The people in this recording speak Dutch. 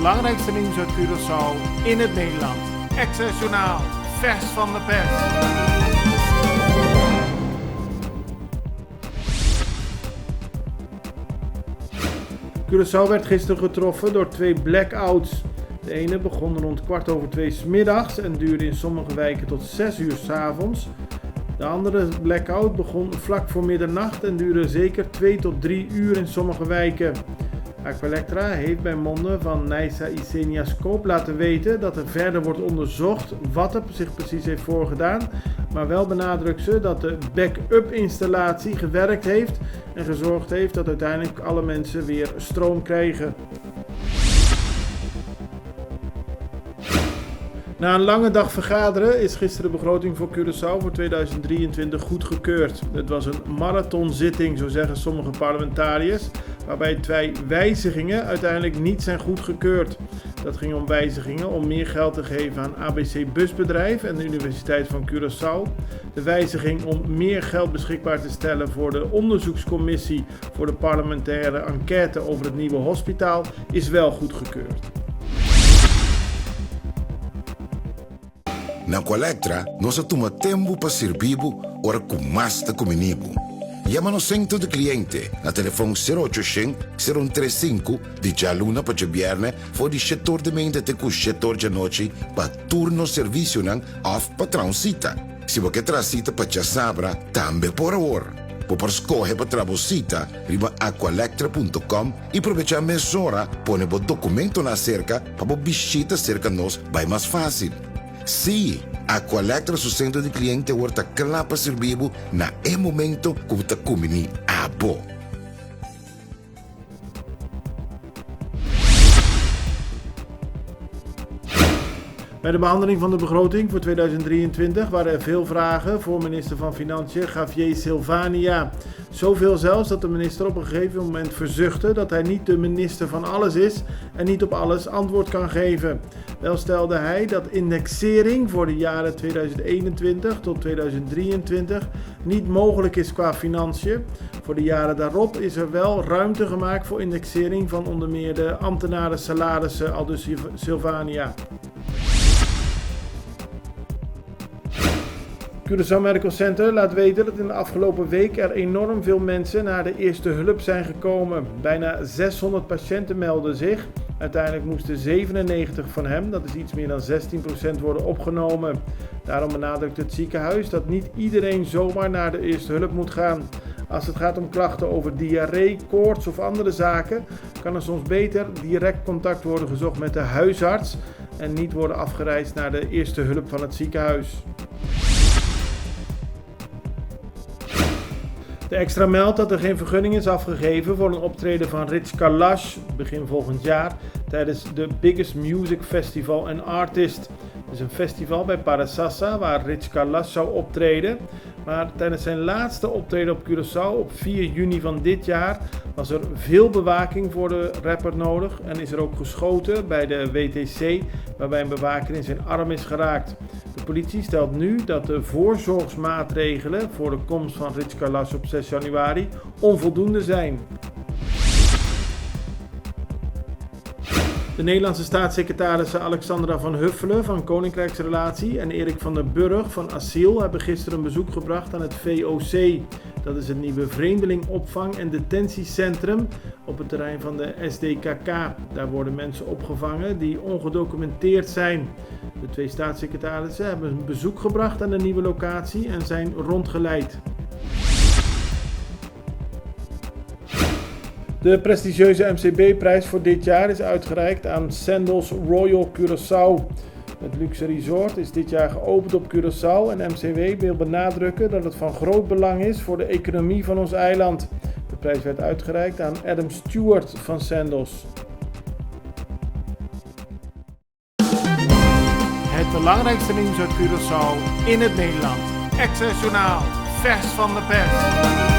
belangrijkste nieuws uit Curaçao in het Nederland. Access Journaal, vers van de pers. Curaçao werd gisteren getroffen door 2 blackouts. De ene begon rond 2:15 's middags en duurde in sommige wijken tot 6 uur 's avonds. De andere blackout begon vlak voor middernacht en duurde zeker 2 tot 3 uur in sommige wijken. Aqualectra heeft bij monden van Nijsa Isenia Scoop laten weten dat er verder wordt onderzocht wat er zich precies heeft voorgedaan, maar wel benadrukt ze dat de backup installatie gewerkt heeft en gezorgd heeft dat uiteindelijk alle mensen weer stroom krijgen. Na een lange dag vergaderen is gisteren de begroting voor Curaçao voor 2023 goedgekeurd. Het was een marathonzitting, zo zeggen sommige parlementariërs, waarbij 2 wijzigingen uiteindelijk niet zijn goedgekeurd. Dat ging om wijzigingen om meer geld te geven aan ABC Busbedrijf en de Universiteit van Curaçao. De wijziging om meer geld beschikbaar te stellen voor de onderzoekscommissie voor de parlementaire enquête over het nieuwe hospitaal is wel goedgekeurd. Na Aqualectra, nós toma tempo para servir ora com mais da comunibo. Llama no centro de cliente na telefone 0800-035 de Jaluna para Jabierne voor die setor de mente te com setor de noite para turno serviço nan of patrão cita. Se você traz cita para já sabra, também por hora. Por escolher para trabalhar, riba aqualectra.com e aproveitar mesora, põe o documento na cerca para visita cerca nós vai mais fácil. Sim, Aqualectra, seu centro de cliente, está claro para servir na momento que você come a bo. Bij de behandeling van de begroting voor 2023 waren er veel vragen voor minister van Financiën Javier Silvania. Zoveel zelfs dat de minister op een gegeven moment verzuchtte dat hij niet de minister van alles is en niet op alles antwoord kan geven. Wel stelde hij dat indexering voor de jaren 2021 tot 2023 niet mogelijk is qua financiën. Voor de jaren daarop is er wel ruimte gemaakt voor indexering van onder meer de ambtenaren salarissen, aldus Silvania. Curaçao Medical Center laat weten dat in de afgelopen week er enorm veel mensen naar de eerste hulp zijn gekomen. Bijna 600 patiënten melden zich. Uiteindelijk moesten 97 van hem, dat is iets meer dan 16%, worden opgenomen. Daarom benadrukt het ziekenhuis dat niet iedereen zomaar naar de eerste hulp moet gaan. Als het gaat om klachten over diarree, koorts of andere zaken, kan er soms beter direct contact worden gezocht met de huisarts en niet worden afgereisd naar de eerste hulp van het ziekenhuis. De Extra meldt dat er geen vergunning is afgegeven voor een optreden van Rich Kalash begin volgend jaar tijdens de Biggest Music Festival and Artist. Het is een festival bij Parasassa waar Rich Kalash zou optreden. Maar tijdens zijn laatste optreden op Curaçao op 4 juni van dit jaar was er veel bewaking voor de rapper nodig en is er ook geschoten bij de WTC waarbij een bewaker in zijn arm is geraakt. De politie stelt nu dat de voorzorgsmaatregelen voor de komst van Rich Kalash op 6 januari onvoldoende zijn. De Nederlandse staatssecretarissen Alexandra van Huffelen van Koninkrijksrelatie en Erik van den Burg van Asiel hebben gisteren een bezoek gebracht aan het VOC. Dat is het nieuwe vreemdelingopvang- en detentiecentrum op het terrein van de SDKK. Daar worden mensen opgevangen die ongedocumenteerd zijn. De 2 staatssecretarissen hebben een bezoek gebracht aan de nieuwe locatie en zijn rondgeleid. De prestigieuze MCB-prijs voor dit jaar is uitgereikt aan Sandals Royal Curaçao. Het luxe resort is dit jaar geopend op Curaçao en MCW wil benadrukken dat het van groot belang is voor de economie van ons eiland. De prijs werd uitgereikt aan Adam Stewart van Sandals. Het belangrijkste nieuws uit Curaçao in het Nederland. Access Journaal, vers van de pers.